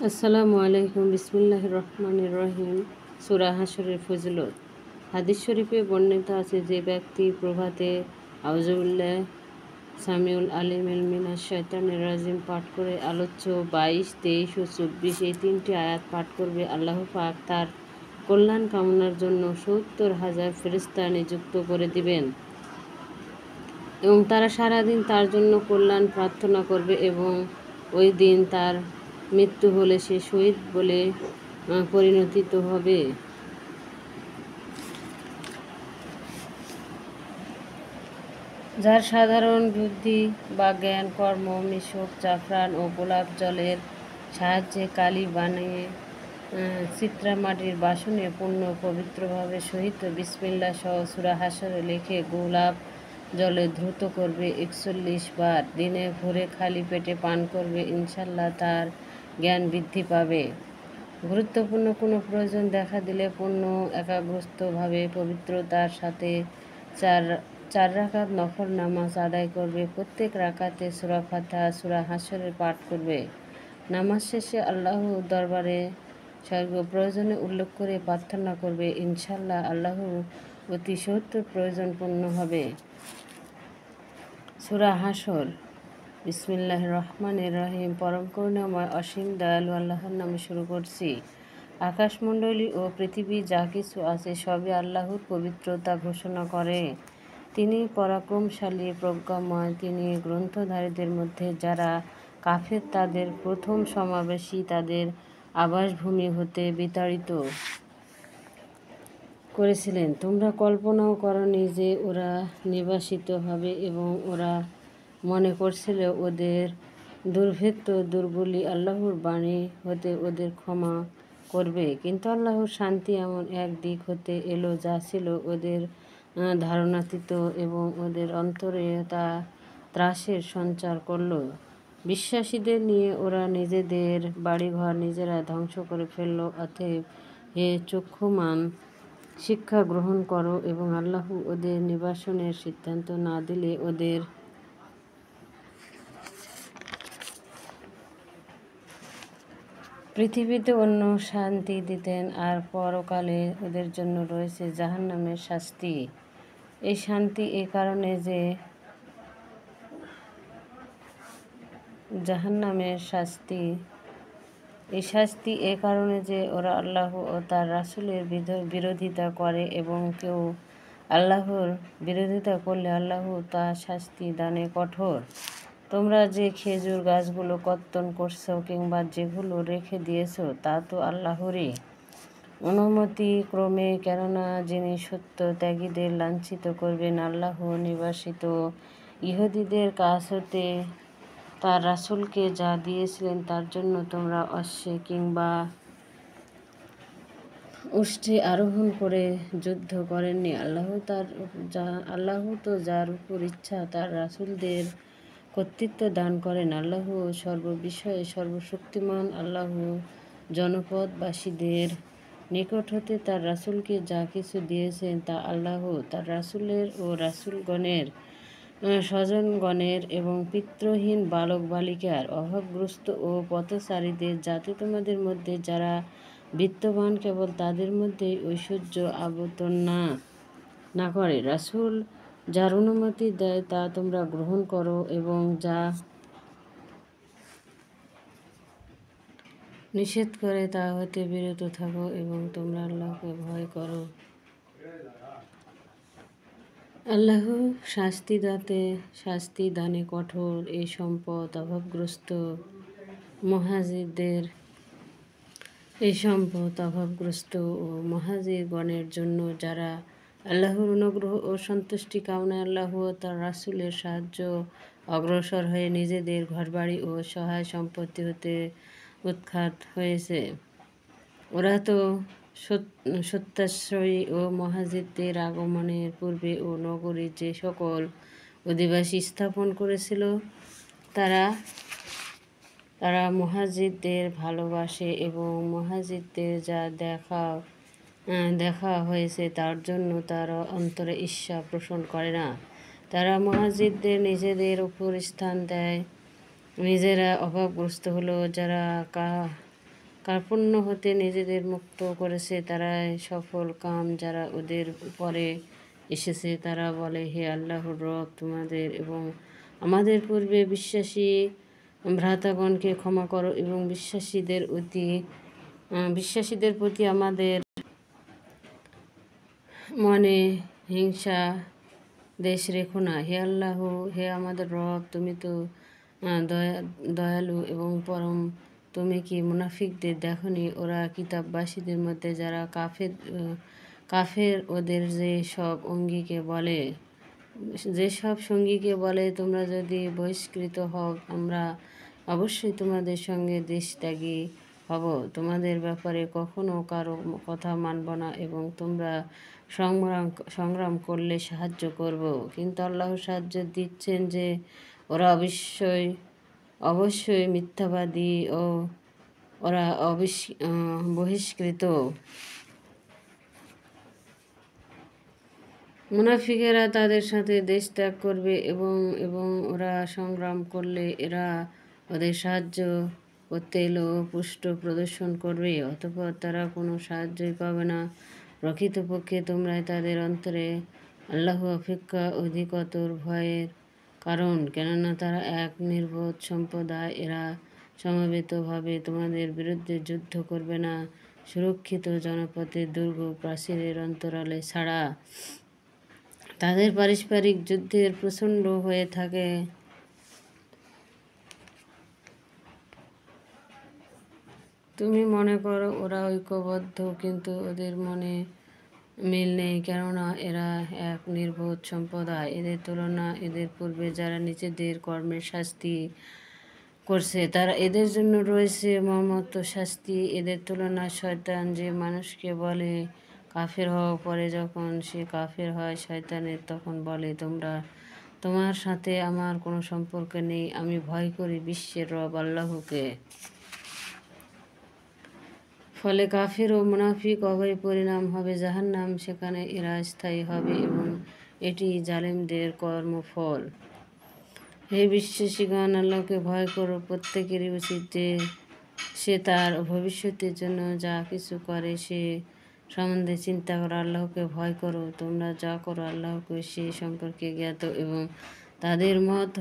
আসসালামু আলাইকুম। বিসমিল্লাহির রহমানির রহিম। সূরা হাশরের ফজিলত। হাদিস শরীফে বর্ণিত আছে, যে ব্যক্তি প্রভাতে আউযুবিল্লাহ সামিউল আলিমিল মিনাশ শাইতানির রাজিম পাঠ করে আলোচ্য 22, 23 ও 24 এই তিনটি আয়াত পাঠ করবে, আল্লাহ পাক তার কল্যাণ কামনার জন্য 70,000 ফেরেশতা নিযুক্ত করে দিবেন এবং তারা সারাদিন তার জন্য কল্যাণ প্রার্থনা করবে এবং ওই দিন তার মৃত্যু হলে সে শহীদ বলে পরিণত হবে। যার সাধারণ বুদ্ধি বা জ্ঞান কর্ম মিশক, জাফরান ও গোলাপ জলের সাহায্যে কালি বানিয়ে চিত্রামাটির বাসনে পূর্ণ পবিত্রভাবে সহিত বিসমিল্লাহ সহ সূরা হাশরে লিখে গোলাপ জলে দ্রুত করবে 41 বার, দিনে ভোরে খালি পেটে পান করবে, ইনশাল্লাহ তার জ্ঞান বৃদ্ধি পাবে। গুরুত্বপূর্ণ কোনো প্রয়োজন দেখা দিলে পূর্ণ একাগ্রস্তভাবে পবিত্রতার সাথে চার রাকাত নফল নামাজ আদায় করবে। প্রত্যেক রাকাতে সূরা ফাতিহা, সূরা হাশরের পাঠ করবে। নামাজ শেষে আল্লাহর দরবারে প্রয়োজনে উল্লেখ করে প্রার্থনা করবে, ইনশাল্লাহ আল্লাহ অতি সত্বর প্রয়োজন পূর্ণ হবে। সূরা হাশর। বিসমিল্লাহির রহমানির রহিম। পরম করুণাময় অসীম দয়ালু আল্লাহর নামে শুরু করছি। আকাশমণ্ডলী ও পৃথিবী যা কিছু আছে সবই আল্লাহর পবিত্রতা ঘোষণা করে। তিনি পরাক্রমশালী, প্রজ্ঞাময়। তিনি গ্রন্থধারীদের মধ্যে যারা কাফের তাদের প্রথম সমাবেশী তাদের আবাসভূমি হতে বিতাড়িত করেছিলেন। তোমরা কল্পনাও করনি যে ওরা নির্বাসিত হবে এবং ওরা মনে করছিল ওদের দুর্ভৃত্ত দুর্বলী আল্লাহর বাণী হতে ওদের ক্ষমা করবে, কিন্তু আল্লাহর শান্তি এমন এক দিক হতে এলো যা ছিল ওদের ধারণাতীত এবং ওদের অন্তরে তা ত্রাসের সঞ্চার করল। বিশ্বাসীদের নিয়ে ওরা নিজেদের বাড়িঘর নিজেরা ধ্বংস করে ফেলল। অতএব হে চক্ষুমান, শিক্ষা গ্রহণ করো এবং আল্লাহ ওদের নির্বাসনের সিদ্ধান্ত না দিলে ওদের পৃথিবীতে অন্য শান্তি দিতেন, আর পরকালে ওদের জন্য রয়েছে জাহান্নামের শাস্তি। এই শান্তি এ কারণে যে শাস্তি এ কারণে যে ওরা আল্লাহ ও তার রাসূলের বিরোধিতা করে এবং কেউ আল্লাহর বিরোধিতা করলে আল্লাহ তা শাস্তি দানে কঠোর। তোমরা যে খেজুর গাছগুলো কর্তন করছো কিংবা যেগুলো রেখে দিয়েছো তা তো আল্লাহরই অনুমতি ক্রমে, কেননা যিনি সত্য ত্যাগীদের লাঞ্ছিত করবেন, আল্লাহ নির্বাসিত ইহুদীদের কাছ হতে তার রাসূলকে যা দিয়েছিলেন তার জন্য তোমরা অশ্বে কিংবা উষ্টে আরোহণ করে যুদ্ধ করেননি। আল্লাহ তো যার উপর ইচ্ছা তার রাসূলদের কর্তৃত্ব দান করেন। আল্লাহ সর্ববিষয়ে সর্বশক্তিমান। আল্লাহ জনপদবাসীদের নিকট হতে তার রাসূলকে যা কিছু দিয়েছেন তা আল্লাহ তার রাসূলের ও রাসূলগণের স্বজনগণের এবং পিতৃহীন বালক বালিকার, অভাবগ্রস্ত ও পথচারীদের, যাতে তোমাদের মধ্যে যারা বিত্তবান কেবল তাদের মধ্যেই ঐশ্বর্য আবর্তন না করে। রাসূল যার অনুমতি দেয় তা তোমরা গ্রহণ করো এবং যা নিষেধ করে তা হতে বিরত থাকো এবং তোমরা আল্লাহকে ভয় করো। আল্লাহ শাস্তি দানে কঠোর। এই সম্পদ অভাবগ্রস্ত ও মুহাজিরগণের জন্য, যারা আল্লাহর অনুগ্রহ ও সন্তুষ্টি কামনায় আল্লাহ ও তার রাসূলের সাহায্য অগ্রসর হয়ে নিজেদের ঘরবাড়ি ও সহায় সম্পত্তি হতে উৎখাত হয়েছে। ওরা তো সত্যাশ্রয়ী ও মুহাজিরদের আগমনের পূর্বে ও নগরীর যে সকল অধিবাসী স্থাপন করেছিল তারা মুহাজিরদের ভালোবাসে এবং মুহাজিরদের যা দেখা হয়েছে তার জন্য তারা অন্তরে ঈর্ষা পোষণ করে না। তারা মুহাজিরদের নিজেদের উপর স্থান দেয়, নিজেরা অভাবগ্রস্ত হলো। যারা কার্পণ্য হতে নিজেদের মুক্ত করেছে, তারাই সফল কাম। যারা ওদের উপরে এসেছে তারা বলে, হে আল্লাহর রব, তোমাদের এবং আমাদের পূর্বে বিশ্বাসী ভ্রাতাগণকে ক্ষমা করো এবং বিশ্বাসীদের প্রতি আমাদের মনে হিংসা দেশ রেখো না। হে আল্লাহ, হে আমাদের রব, তুমি তো দয়ালু এবং পরম। তুমি কি মুনাফিকদের দেখনি? ওরা কিতাববাসীদের মধ্যে যারা কাফের ওদের যেসব সঙ্গীকে বলে, তোমরা যদি বহিষ্কৃত হও আমরা অবশ্যই তোমাদের সঙ্গে দেশত্যাগী হব, তোমাদের ব্যাপারে কখনো কারো কথা মানব না এবং তোমরা সংগ্রাম করলে সাহায্য করব। কিন্তু আল্লাহ সাহায্য দিচ্ছেন যে ওরা অবশ্যই মিথ্যাবাদী ও ওরা বহিষ্কৃত। মুনাফিকেরা তাদের সাথে দেশ ত্যাগ করবে এবং এবং ওরা সংগ্রাম করলে এরা ওদের সাহায্য করতে এলো পুষ্ট প্রদর্শন করবে, অতঃপর তারা কোনো সাহায্যই পাবে না। প্রকৃতপক্ষে তোমরাই তাদের অন্তরে আল্লাহ অপেক্ষা অধিকতর ভয়ের কারণ, কেননা তারা এক নির্বোধ সম্প্রদায়। এরা সমবেতভাবে তোমাদের বিরুদ্ধে যুদ্ধ করবে না, সুরক্ষিত জনপথে দুর্গ প্রাচীরের অন্তরালে ছাড়া। তাদের পারস্পরিক যুদ্ধের প্রচণ্ড হয়ে থাকে। তুমি মনে করো ওরা ঐক্যবদ্ধ, কিন্তু ওদের মনে মিল নেই, কেননা এরা এক নির্বোধ সম্প্রদায়। এদের তুলনা এদের পূর্বে যারা নিজেদের কর্মের শাস্তি করছে তারা এদের জন্য রয়েছে মর্মন্তুদ শাস্তি। এদের তুলনা শয়তান, যে মানুষকে বলে কাফের হও, পরে যখন সে কাফের হয় শয়তানের তখন বলে, তোমার সাথে আমার কোনো সম্পর্ক নেই, আমি ভয় করি বিশ্বের রব আল্লাহকে। ফলে কাফের ও মুনাফিক উভয় পরিণাম হবে জাহান্নাম, সেখানে এরা স্থায়ী হবে এবং এটি জালিমদের কর্মফল। হে বিশ্বাসীগণ, আল্লাহকে ভয় করো। প্রত্যেকেরই উচিত যে সে তার ভবিষ্যতের জন্য যা কিছু করে সে সম্বন্ধে চিন্তা করো। আল্লাহকে ভয় করো, তোমরা যা করো আল্লাহকে সে সম্পর্কে জ্ঞাত এবং তাদের মত